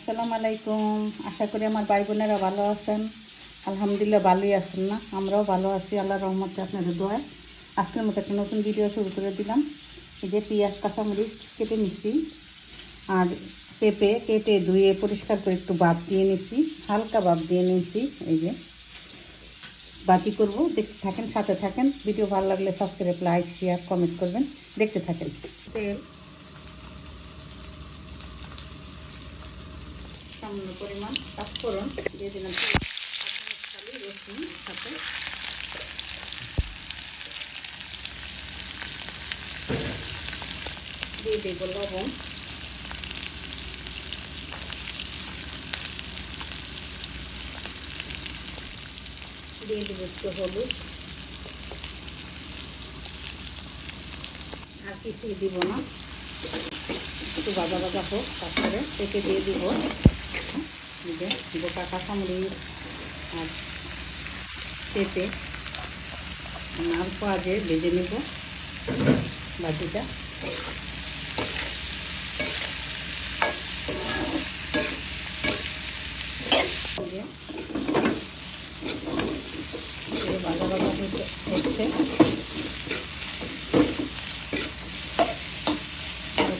আসসালামু আলাইকুম। আশা করি আমার ভাই বোনেরা ভালো আছেন। আলহামদুলিল্লাহ ভালোই আছেন না, আমরাও ভালো আছি আল্লাহর রহমতে, আপনাদের দোয়ায়। আজকের মতো একটা নতুন ভিডিও শুরু করে দিলাম। এই যে পেঁয়াজ কাঁচামরিচ কেটে নিচ্ছি, আর পেঁপে কেটে ধুয়ে পরিষ্কার করে একটু ভাপ দিয়ে নিচ্ছি, হালকা ভাপ দিয়ে নিচ্ছি। এই যে বাতি করবো, দেখতে থাকেন, সাথে থাকেন। ভিডিও ভালো লাগলে সাবস্ক্রাইব, লাইক, শেয়ার, কমেন্ট করবেন। দেখতে থাকেন। তেল সামান্য পরিমাণ পাঁচফোড়ন দিয়ে দিলাম, রসুন সাথে দিয়ে দেব লবণ, দিয়ে দেবো একটু হলুদ, আর কিছুই দিব না। একটু ভাজা ভাজা হোক, তারপরে পেঁপে দিয়ে দিব। গোটা কাঁচামরিচ আর পেঁপে অল্প আগে ভেজে নেব বাটিটা।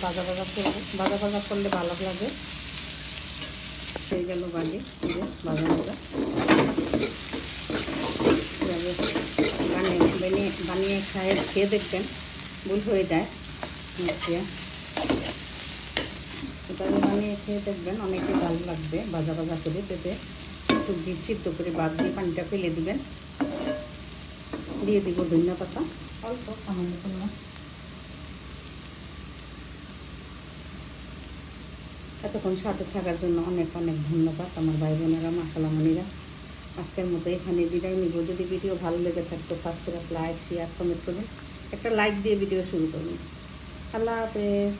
ভাজা ভাজা হচ্ছে, ভাজা ভাজা করলে ভালো লাগে। হয়ে গেল ভাজি, ভাজা ভাজা বানিয়ে খেয়ে দেখবেন, ভুল হয়ে যায়। এভাবে বানিয়ে খেয়ে দেখবেন, অনেকে ভালো লাগবে। ভাজা ভাজা করে পেঁপে একটু সিদ্ধ করে বাদ দিয়ে পানিটা ফেলে দিবেন। দিয়ে দিব ধনিয়া পাতা অল্প সামান্য পরিমাণ। এতক্ষণ সাথে থাকার জন্য অনেক অনেক ধন্যবাদ আমার ভাই বোনেরা, মা খালামণিরা। আজকের মতো এখানে বিদায় নিব। যদি ভিডিও ভালো লেগে থাকতো সাবস্ক্রাইব, লাইক, শেয়ার, কমেন্ট করবেন। একটা লাইক দিয়ে ভিডিও শুরু করুন। আল্লাহ হাফেজ।